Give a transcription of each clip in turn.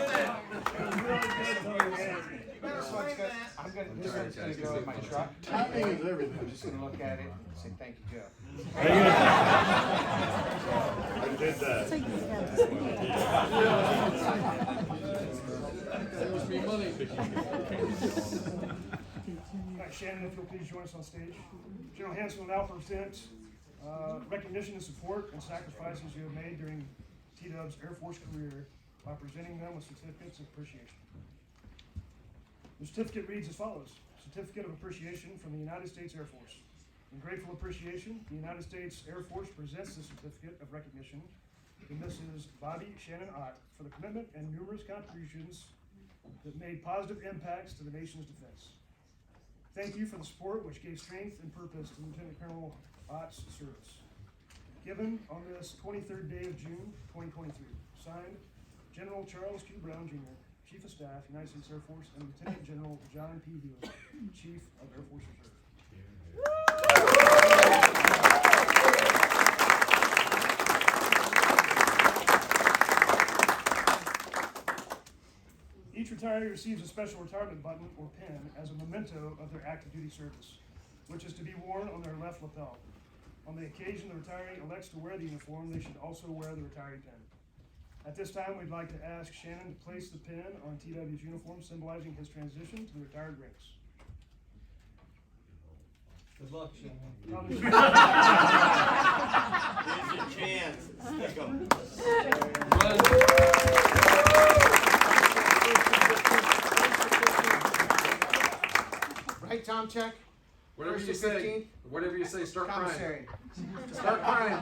I'm gonna go in my truck. Timing is everything. I'm just gonna look at it and say thank you, Joe. I did that. Saves me money. All right, Shannon, if you'll please join us on stage. General Hanson will now present recognition and support and sacrifices you have made during T-Dub's Air Force career by presenting them with certificates of appreciation. The certificate reads as follows. Certificate of Appreciation from the United States Air Force. In grateful appreciation, the United States Air Force presents the certificate of recognition to Mrs. Bobby Shannon Ott for the commitment and numerous contributions that made positive impacts to the nation's defense. Thank you for the support which gave strength and purpose to Lieutenant Colonel Ott's service. Given on this 23rd day of June, 2023. Signed, General Charles Q. Brown, Jr., Chief of Staff, United States Air Force, and Lieutenant General John P. Hewitt, Chief of Air Force Reserve. Each retiree receives a special retirement button or pin as a memento of their active duty service, which is to be worn on their left lapel. On the occasion the retiree elects to wear the uniform, they should also wear the retiree pin. At this time, we'd like to ask Shannon to place the pin on TW's uniform, symbolizing his transition to the retired ranks. Good luck, Shannon. Here's your chance. Stick 'em. Right, Tom, check? Whatever First you and say, 15th? whatever you say, start crying. Commissary. Start crying.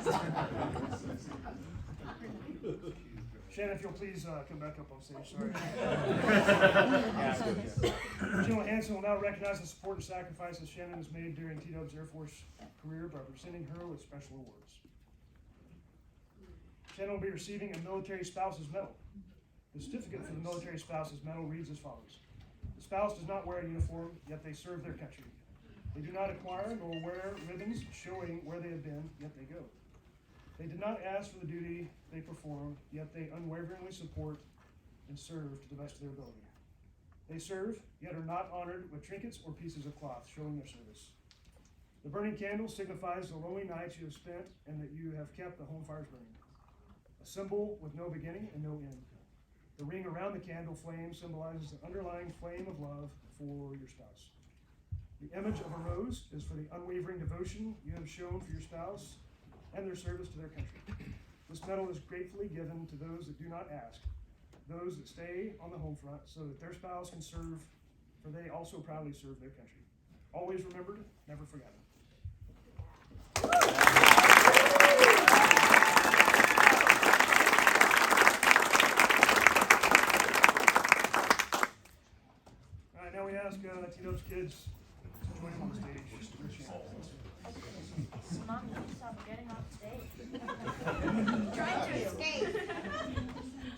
Shannon, if you'll please come back up on stage. Sorry. General Hanson will now recognize the support and sacrifices Shannon has made during T-Dub's Air Force career by presenting her with special awards. Shannon will be receiving a Military Spouse's Medal. The certificate for the Military Spouse's Medal reads as follows. The spouse does not wear a uniform, yet they serve their country. They do not acquire nor wear ribbons showing where they have been, yet they go. They did not ask for the duty they performed, yet they unwaveringly support and serve to the best of their ability. They serve, yet are not honored with trinkets or pieces of cloth showing their service. The burning candle signifies the lonely nights you have spent and that you have kept the home fires burning. A symbol with no beginning and no end. The ring around the candle flame symbolizes the underlying flame of love for your spouse. The image of a rose is for the unwavering devotion you have shown for your spouse and their service to their country. This medal is gratefully given to those that do not ask, those that stay on the home front so that their spouse can serve, for they also proudly serve their country. Always remembered, never forgotten. All right, now we ask T-Dub's kids to join him on the stage. Mom, you stop getting off stage. Trying to escape.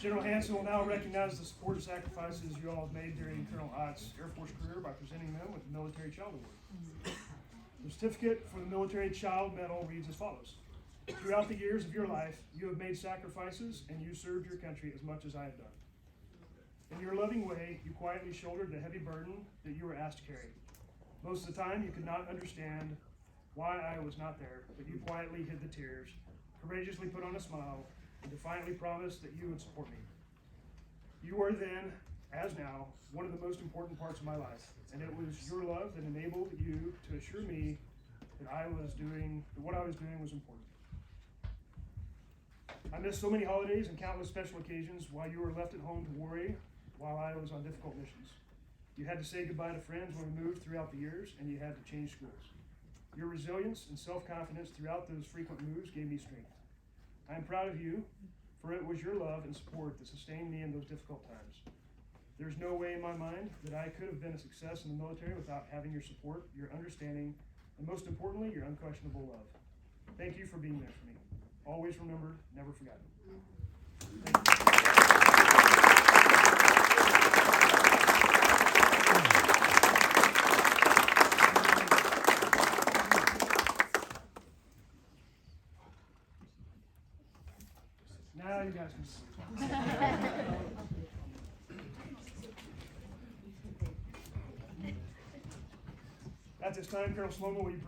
General Hanson will now recognize the support and sacrifices you all have made during Colonel Ott's Air Force career by presenting them with the Military Child Award. The certificate for the Military Child Medal reads as follows. Throughout the years of your life, you have made sacrifices and you served your country as much as I have done. In your loving way, you quietly shouldered the heavy burden that you were asked to carry. Most of the time, you could not understand why I was not there, but you quietly hid the tears, courageously put on a smile, and defiantly promised that you would support me. You were then, as now, one of the most important parts of my life, and it was your love that enabled you to assure me that what I was doing was important. I missed so many holidays and countless special occasions while you were left at home to worry while I was on difficult missions. You had to say goodbye to friends when we moved throughout the years, and you had to change schools. Your resilience and self-confidence throughout those frequent moves gave me strength. I am proud of you, for it was your love and support that sustained me in those difficult times. There's no way in my mind that I could have been a success in the military without having your support, your understanding, and most importantly, your unquestionable love. Thank you for being there for me. Always remembered, never forgotten. Thank you. Now you guys can see. At this time, Colonel Slomo, will you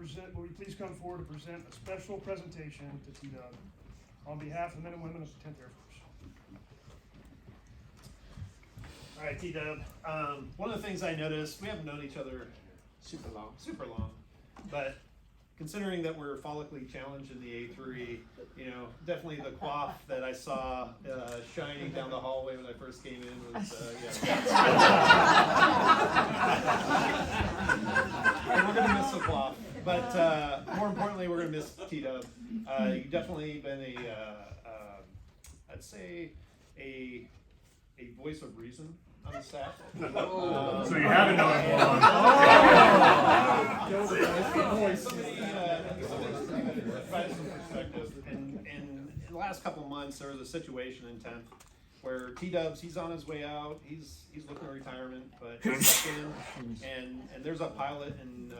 please come forward to present a special presentation to T-Dub on behalf of the men and women of the 10th Air Force. All right, T-Dub. One of the things I noticed, we haven't known each other Super long. super long, but considering that we're follically challenged in the A3, you know, definitely the quaff that I saw shining down the hallway when I first came in was, yeah. And we're gonna miss the quaff, but more importantly, we're gonna miss T-Dub. You've definitely been I'd say a voice of reason on the staff. So you haven't known him long. Somebody provided some perspective. And in the last couple of months, there was a situation in 10th where T-Dubs, he's on his way out. He's looking at retirement, but he's stuck in. And there's a pilot in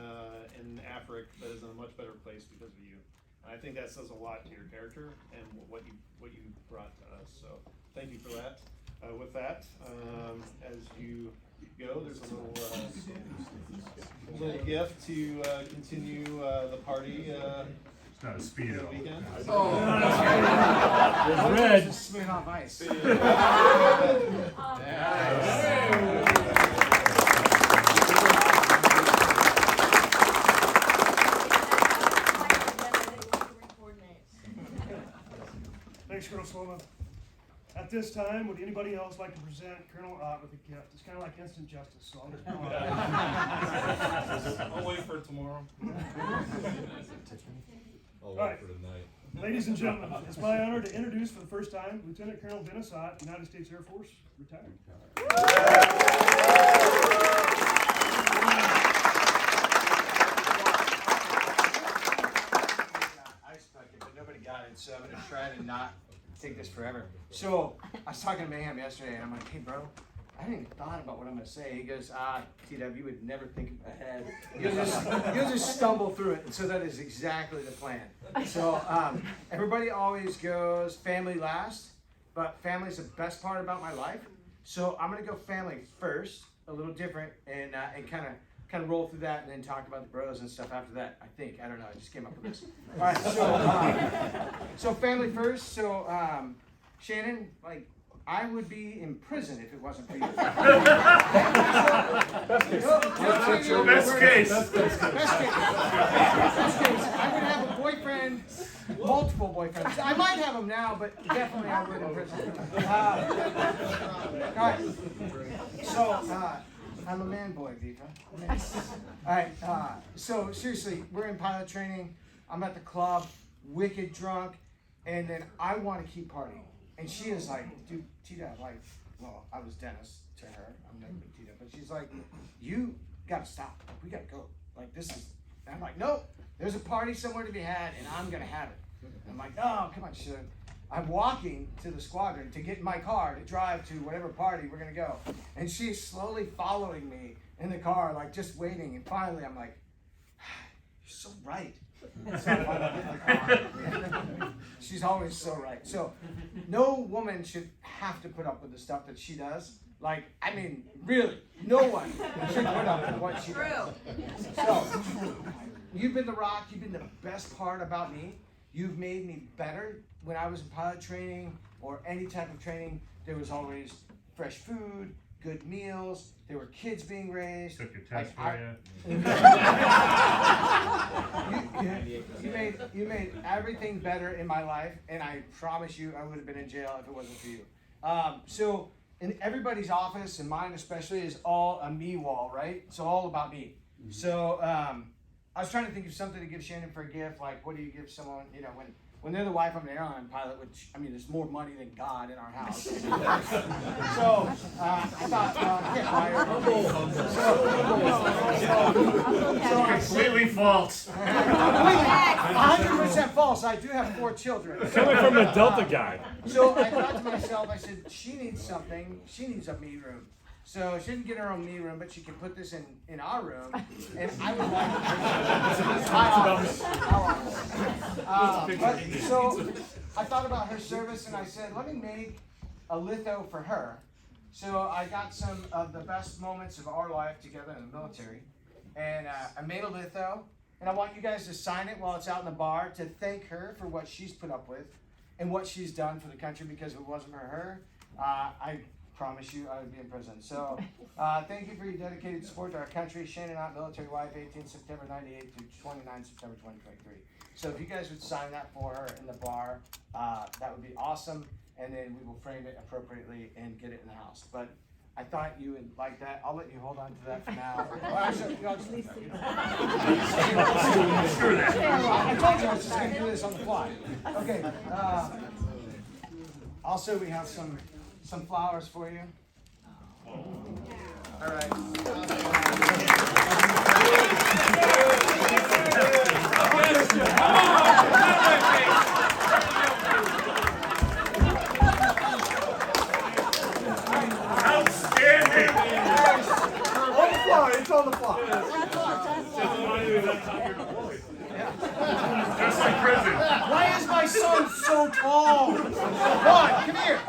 Africa that is in a much better place because of you. And I think that says a lot to your character and what you brought to us. So thank you for that. With that, as you go, there's a little gift to continue the party. It's not a Speedo. Weekend. Red. Just smooth off ice. Thanks, Colonel Slomo. At this time, would anybody else like to present Colonel Ott with a gift? It's kind of like instant justice, so I'll just come on. I'll wait for tomorrow. All right. Ladies and gentlemen, it's my honor to introduce for the first time Lieutenant Colonel Dennis Ott, United States Air Force, retired. I stuck it, but nobody got it, so I'm gonna try to not take this forever. So I was talking to Mayhem yesterday, and I'm like, hey, bro, I hadn't even thought about what I'm gonna say. He goes, T-Dub, you would never think ahead. You'll just stumble through it. And so that is exactly the plan. So everybody always goes family last, but family's the best part about my life. So I'm gonna go family first, a little different, and kind of roll through that, and then talk about the bros and stuff after that. I think, I don't know, I just came up with this. All right, so family first. So Shannon, like, I would be in prison if it wasn't for you. Best case. Best case. I would have a boyfriend, multiple boyfriends. I might have them now, but definitely I would in prison. All right. So I'm a man boy, Viva. All right. So seriously, we're in pilot training. I'm at the club, wicked drunk, and then I want to keep partying. And she is like, dude, T-Dub, like, well, I was Dennis to her. I'm never been T-Dub, but she's like, you gotta stop. We gotta go. Like, this is, and I'm like, nope, there's a party somewhere to be had, and I'm gonna have it. And I'm like, oh, come on. She's like, I'm walking to the squadron to get in my car to drive to whatever party we're gonna go. And she's slowly following me in the car, like, just waiting. And finally, I'm like, you're so right. So I get in the car. She's always so right. So no woman should have to put up with the stuff that she does. Like, I mean, really, no one should put up with what she does. So you've been the rock. You've been the best part about me. You've made me better. When I was in pilot training or any type of training, there was always fresh food, good meals. There were kids being raised. Took your test for you. You made everything better in my life, and I promise you I would have been in jail if it wasn't for you. So in everybody's office, and mine especially, is all a me wall, right? It's all about me. So I was trying to think of something to give Shannon for a gift. Like, what do you give someone, you know, when they're the wife of an airline pilot, which, I mean, there's more money than God in our house. So I thought, I can't buy her. Completely false. 100% false. I do have 4 children. Coming from a Delta guy. So I thought to myself, I said, she needs something. She needs a me room. So she didn't get her own me room, but she can put this in our room. And I would like so I thought about her service, and I said, let me make a litho for her. So I got some of the best moments of our life together in the military. and I made a litho, and I want you guys to sign it while it's out in the bar to thank her for what she's put up with and what she's done for the country, because if it wasn't for her, I promise you I would be in prison. So thank you for your dedicated support to our country. Shannon Ott, military wife, 18 September 98 to 29 September 2023. So if you guys would sign that for her in the bar, that would be awesome. And then we will frame it appropriately and get it in the house. But I thought you would like that. I'll let you hold on to that for now. Well, actually, you know, just, I told you I was just going to do this on the fly. Okay. Also, we have some flowers for you. All right. Outstanding! On the fly. It's on the fly. Just like prison. Why is my son so tall? Vaughn, come here.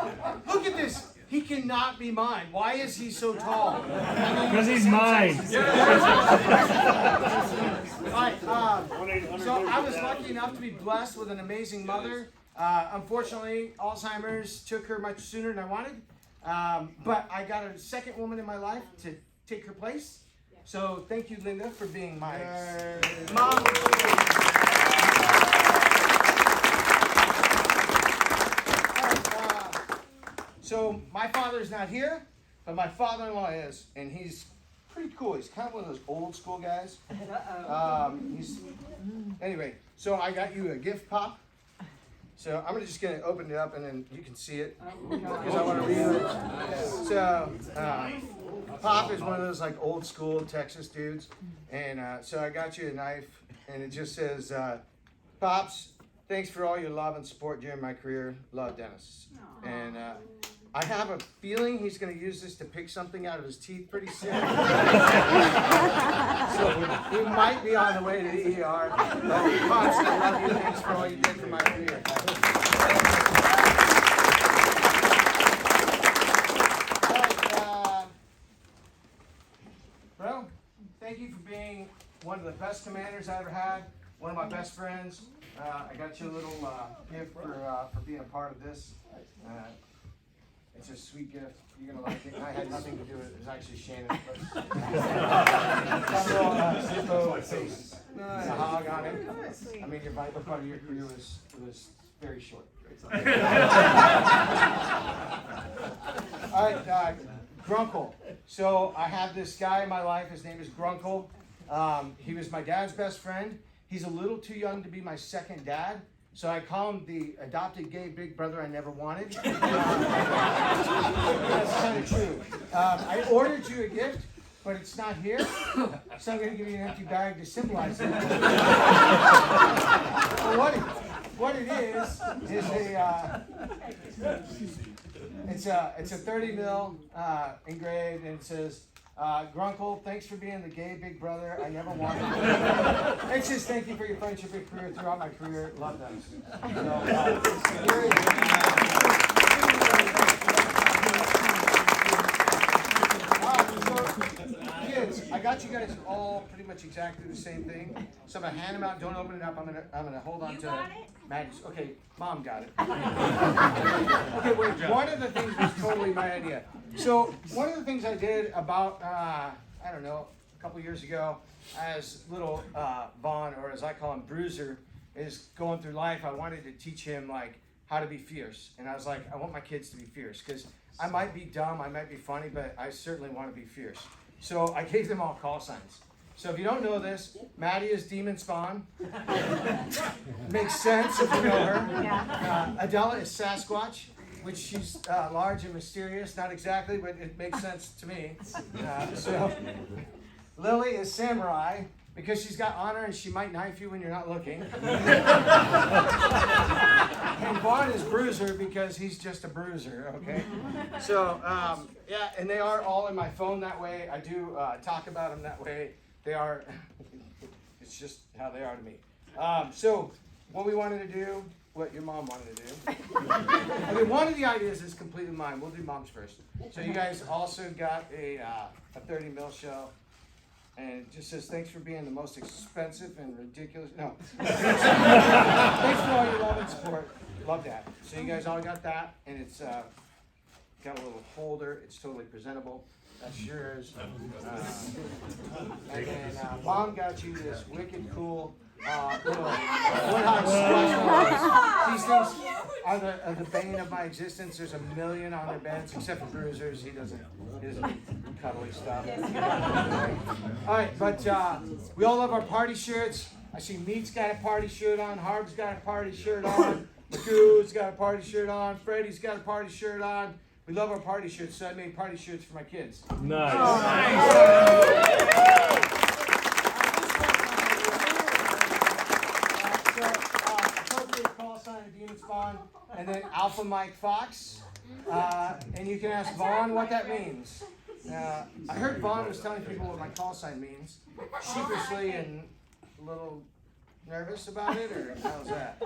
Look at this. He cannot be mine. Why is he so tall? Because he's mine. Alright, so I was lucky enough to be blessed with an amazing mother. Unfortunately, Alzheimer's took her much sooner than I wanted. But I got a second woman in my life to take her place. So thank you, Linda, for being my mom. So my father's not here, but my father-in-law is, and he's pretty cool. He's kind of one of those old school guys. Anyway, so I got you a gift, Pop. So I'm just gonna open it up, and then you can see it because I want to read it. So Pop is one of those like old school Texas dudes, and so I got you a knife, and it just says, "Pops, thanks for all your love and support during my career. Love, Dennis." And I have a feeling he's going to use this to pick something out of his teeth pretty soon. So we might be on the way to the ER. But Pops, I love you. Thanks for all you did for my career. Bro, thank you for being one of the best commanders I ever had. One of my best friends. I got you a little gift for being a part of this. It's a sweet gift. You're gonna like it. I had nothing to do with it. It was actually Shannon. A hog on it. I mean, your vital part of your career was very short. All right, Grunkle. So I have this guy in my life. His name is Grunkle. He was my dad's best friend. He's a little too young to be my second dad. So I call him the adopted gay big brother I never wanted. That's kind of true. I ordered you a gift, but it's not here. So I'm going to give you an empty bag to symbolize it. What it is it's a 30 mil engraved, and it says, Grunkle, thanks for being the gay big brother I never wanted. It says thank you for your friendship and career throughout my career. Love them. Kids, I got you guys all pretty much exactly the same thing. So I'm gonna hand them out. Don't open it up. I'm gonna hold on to Maddie's. Okay, Mom got it. Okay, wait. One of the things was totally my idea. So one of the things I did about I don't know, a couple years ago, as little Vaughn, or as I call him, Bruiser, is going through life. I wanted to teach him like how to be fierce, and I was like, I want my kids to be fierce because I might be dumb, I might be funny, but I certainly want to be fierce. So I gave them all call signs. So if you don't know this, Maddie is Demon Spawn. Makes sense if you know her. Adela is Sasquatch, which she's large and mysterious. Not exactly, but it makes sense to me. So Lily is Samurai, because she's got honor and she might knife you when you're not looking. And Vaughn is Bruiser because he's just a bruiser, okay? So, yeah, and they are all in my phone that way. I do talk about them that way. They are, it's just how they are to me. So, what we wanted to do, what your mom wanted to do. I mean, one of the ideas is completely mine. We'll do mom's first. So you guys also got a 30 mil show. and it just says, thanks for being the most expensive and ridiculous. No. Thanks for all your love and support. Love that. So you guys all got that, and it's got a little holder. It's totally presentable. That's yours. And then Mom got you this wicked cool little woodhouse squash. These things are the bane of my existence. There's a million on their beds, except for Bruiser's. He doesn't cuddly stuff. All right, but we all love our party shirts. I see Meat's got a party shirt on. Harb's got a party shirt on. Magoo's got a party shirt on. Freddie's got a party shirt on. We love our party shirts, so I made party shirts for my kids. Nice. Appropriate call sign of Units Vaughn, and then Alpha Mike Fox. And you can ask Vaughn what that means. I heard Vaughn was telling people what my call sign means, sheepishly and a little nervous about it, or how's that?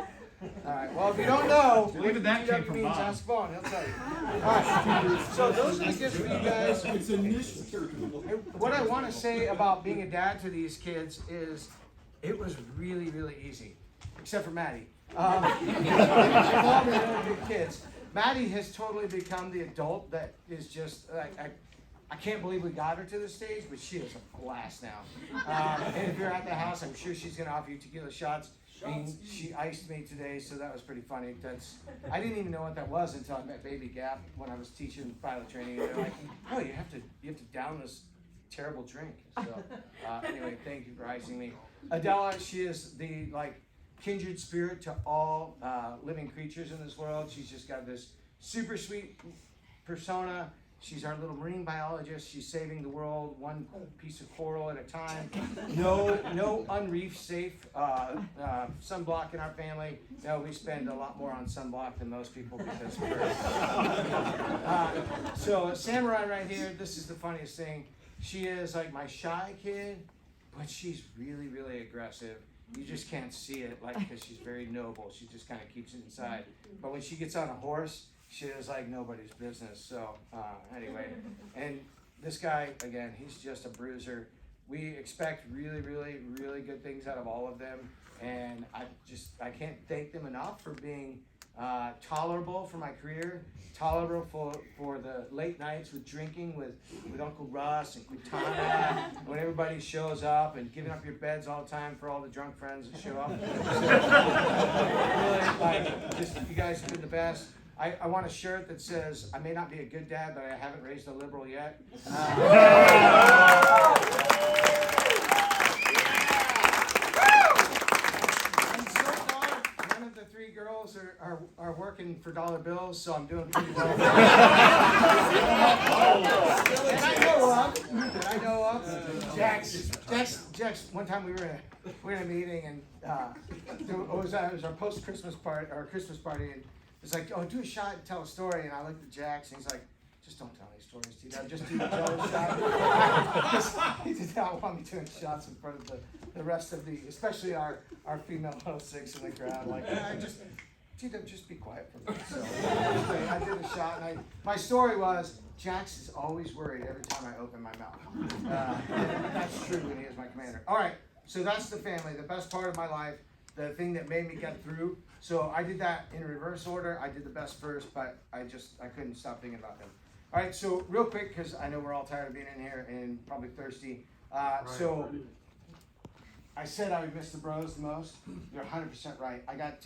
Alright, well, if you don't know what that came GW from means, Bob. ask Vaughn, he'll tell you. Alright, so those are the gifts for you guys. What I want to say about being a dad to these kids is it was really, really easy, except for Maddie. They've all been really good kids. Maddie has totally become the adult that is just, I can't believe we got her to this stage, but she is a blast now. And if you're at the house, I'm sure she's going to offer you tequila shots. I mean, she iced me today, so that was pretty funny. I didn't even know what that was until I met Baby Gap when I was teaching pilot training. And they're like, "Oh, you have to down this terrible drink." So anyway, thank you for icing me. Adela, she is the kindred spirit to all living creatures in this world. She's just got this super sweet persona. She's our little marine biologist. She's saving the world one piece of coral at a time. No unreef safe sunblock in our family. No, we spend a lot more on sunblock than most people because we're so Samurai right here, this is the funniest thing. She is like my shy kid, but she's really, really aggressive. You just can't see it because she's very noble. She just kind of keeps it inside. But when she gets on a horse, she is like nobody's business. So anyway, and this guy, again, he's just a bruiser. We expect really, really, really good things out of all of them. And I can't thank them enough for being tolerable for my career, tolerable for the late nights with drinking with Uncle Russ and Quintana, when everybody shows up, and giving up your beds all the time for all the drunk friends that show up. So, really, you guys have been the best. I want a shirt that says, "I may not be a good dad, but I haven't raised a liberal yet." And so far, none of the three girls are working for dollar bills, so I'm doing pretty well. And I know of. Jax, one time we were in a meeting, and it was our post-Christmas party, our Christmas party, and it's like, "Oh, do a shot and tell a story." And I looked at Jax, and he's like, "Just don't tell any stories, T-Dub. Just do the jello shot." He did not want me doing shots in front of the rest of especially our female 06 in the crowd. Like, T-Dub, just be quiet for me. So I did a shot, and my story was, Jax is always worried every time I open my mouth. That's true when he is my commander. All right, so that's the family, the best part of my life, the thing that made me get through. So I did that in reverse order. I did the best first, but I couldn't stop thinking about them. All right, so real quick, because I know we're all tired of being in here and probably thirsty. So I said I would miss the bros the most. You're 100% right. I got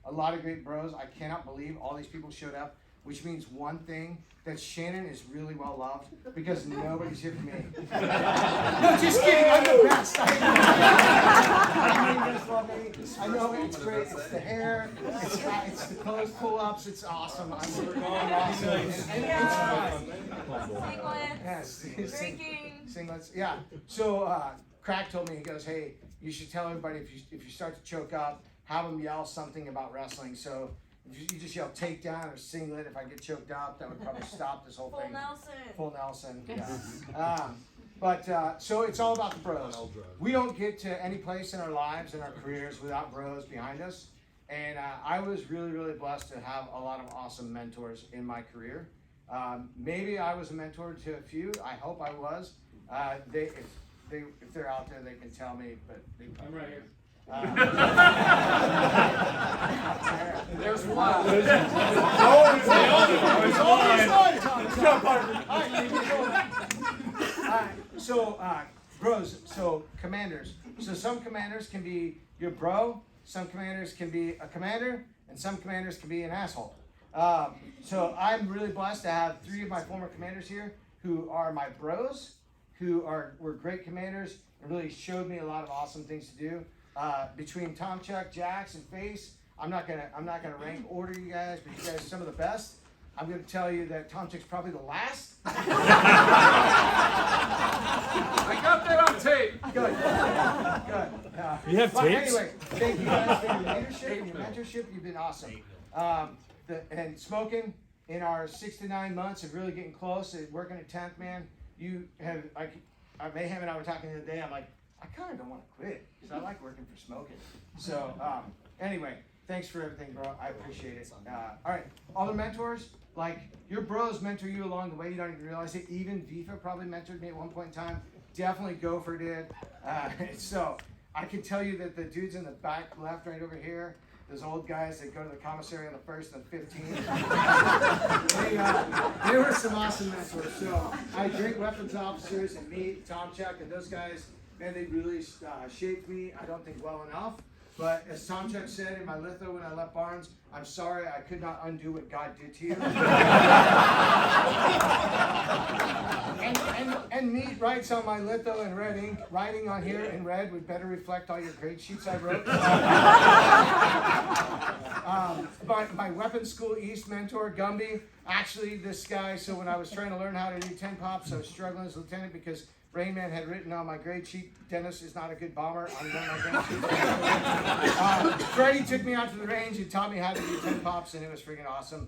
a lot of great bros. I cannot believe all these people showed up, which means one thing, that Shannon is really well loved because nobody's here for me. No, just kidding. I'm the best. I know you guys love me. I know it's great. It's the hair. It's the clothes pull-ups. It's awesome. I'm going awesome. And it's fun. Singlets, Yes. drinking. Singlets. Yeah. So Crack told me, he goes, "Hey, you should tell everybody if you start to choke up, have them yell something about wrestling." So if you just yell takedown or singlet, if I get choked up, that would probably stop this whole Full thing. Nelson. Full Nelson. Yeah. So it's all about the bros. We don't get to any place in our lives and our careers without bros behind us. And I was really, really blessed to have a lot of awesome mentors in my career. Maybe I was a mentor to a few. I hope I was. if they're out there, they can tell me. But I'm right here. There's one. So, bros, so commanders. So some commanders can be your bro, some commanders can be a commander, and some commanders can be an asshole. So I'm really blessed to have 3 of my former commanders here who are my bros, who were great commanders and really showed me a lot of awesome things to do. Between Tom, Chuck, Jax, and Face, I'm not gonna rank order you guys, but you guys are some of the best. I'm gonna tell you that Tom Chuck's probably the last. I got that on tape. Good. You have But tapes? anyway, thank you guys for your leadership and your mentorship. You've been awesome. And smoking in our 6 to 9 months of really getting close and working at 10th, man, you have, Mayhem and I were talking the other day, I'm like, I kind of don't want to quit because I like working for smoking. So, anyway, thanks for everything, bro. I appreciate it. All right, other mentors, like your bros mentor you along the way. You don't even realize it. Even Vifa probably mentored me at one point in time. Definitely Gopher did. So I can tell you that the dudes in the back left right over here, those old guys that go to the commissary on the 1st and the 15th, they were some awesome mentors. So I had great weapons officers and me, Tom Chuck, and those guys, man, they really shaped me, I don't think well enough. But as Tom Chuck said in my litho when I left Barnes, I'm sorry I could not undo what God did to you. and Meat writes on my litho in red ink, writing on here in red would better reflect all your grade sheets I wrote. My weapons school East mentor, Gumby, actually this guy, so when I was trying to learn how to do 10 pops, I was struggling as a lieutenant because Rain Man had written on my grade sheet, Dennis is not a good bomber on one of my grade sheets. Freddie took me out to the range and taught me how to do 10 pops, and it was freaking awesome.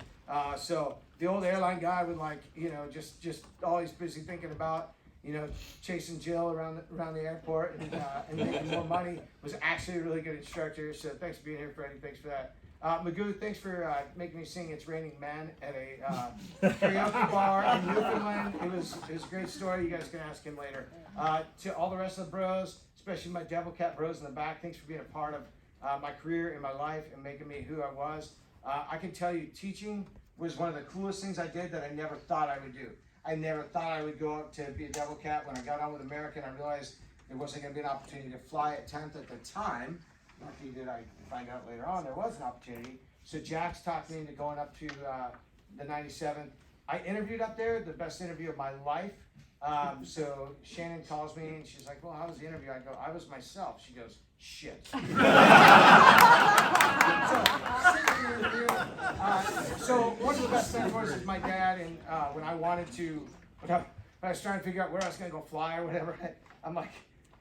So the old airline guy would just always busy thinking about, chasing Jill around the airport and making more money, was actually a really good instructor. So thanks for being here, Freddie. Thanks for that. Magoo, thanks for making me sing It's Raining Men at a karaoke bar in Newfoundland. It was a great story. You guys can ask him later. To all the rest of the bros, especially my Devil Cat bros in the back, thanks for being a part of my career and my life and making me who I was. I can tell you, teaching was one of the coolest things I did that I never thought I would do. I never thought I would go up to be a Devil Cat. When I got on with American, I realized there wasn't going to be an opportunity to fly at 10th at the time. Lucky did I find out later on there was an opportunity. So Jax talked me into going up to the 97th. I interviewed up there, the best interview of my life. So Shannon calls me and she's like, well, how was the interview? I go, I was myself. She goes, shit. So one of the best mentors is my dad, and when I was trying to figure out where I was going to go fly or whatever, I'm like,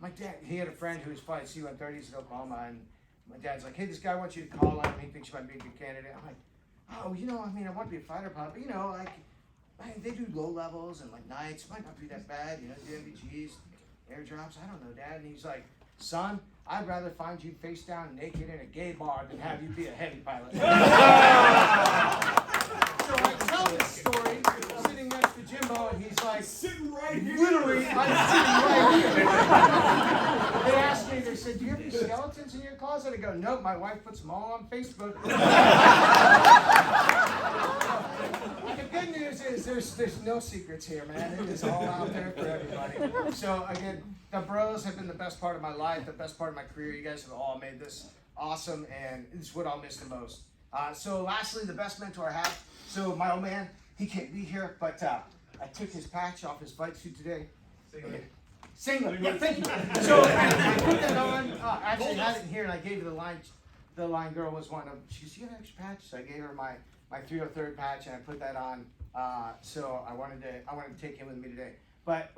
my dad, he had a friend who was flying C-130s in Oklahoma, and my dad's like, hey, this guy wants you to call him, he thinks you might be a good candidate. I'm like, oh, I want to be a fighter pilot, but they do low levels and nights, might not be that bad, the MVGs, airdrops, I don't know, Dad. And he's like, son, I'd rather find you face down naked in a gay bar than have you be a heavy pilot. So I tell this story, sitting next to Jimbo, and he's like, sitting right here. Literally, I'm sitting right here. They asked me, they said, do you have any skeletons in your closet? I go, nope, my wife puts them all on Facebook. The good news is there's no secrets here, man. It is all out there for everybody. So again, the bros have been the best part of my life, the best part of my career. You guys have all made this awesome, and it's what I'll miss the most. So lastly, the best mentor I have. So my old man, he can't be here, but I took his patch off his bike suit today. Singlet. Yeah, thank you. So I put that on. Actually had it in here, and I gave it the line. The line girl was one of. She goes, "You have an extra patch?" So I gave her my 303rd patch, and I put that on. So I wanted to take him with me today. But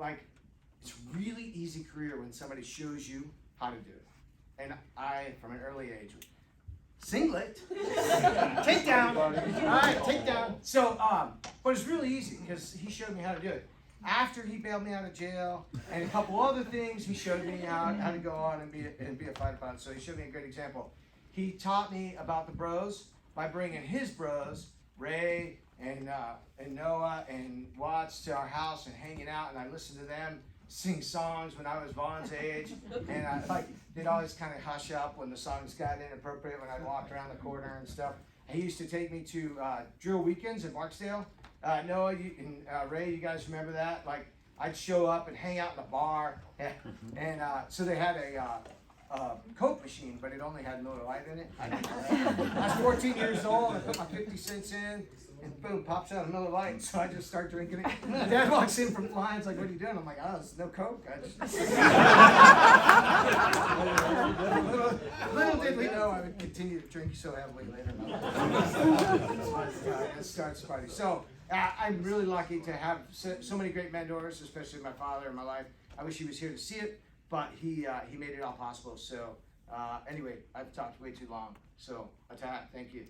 it's really easy career when somebody shows you how to do it. And I, from an early age, singlet, take down. All right, take down. So, but it's really easy because he showed me how to do it. After he bailed me out of jail and a couple other things, he showed me how to go on and be a fighter pilot. So he showed me a great example. He taught me about the bros by bringing his bros, Ray and Noah and Watts, to our house and hanging out, and I listened to them sing songs when I was Vaughn's age, and they'd always kind of hush up when the songs got inappropriate when I walked around the corner and stuff. He used to take me to drill weekends in Barksdale. Noah and Ray, you guys remember that? Like, I'd show up and hang out in the bar, and so they had a Coke machine, but it only had Miller Lite in it. I was 14 years old, I put my 50 cents in, and boom, pops out a Miller Lite, so I just start drinking it. Dad walks in from Lions, like, what are you doing? I'm like, oh, there's no Coke. Little did we know I would continue to drink so heavily later in my life. It starts party. So, I'm really lucky to have so many great mentors, especially my father in my life. I wish he was here to see it, but he made it all possible. So anyway, I've talked way too long. So, Attack, thank you.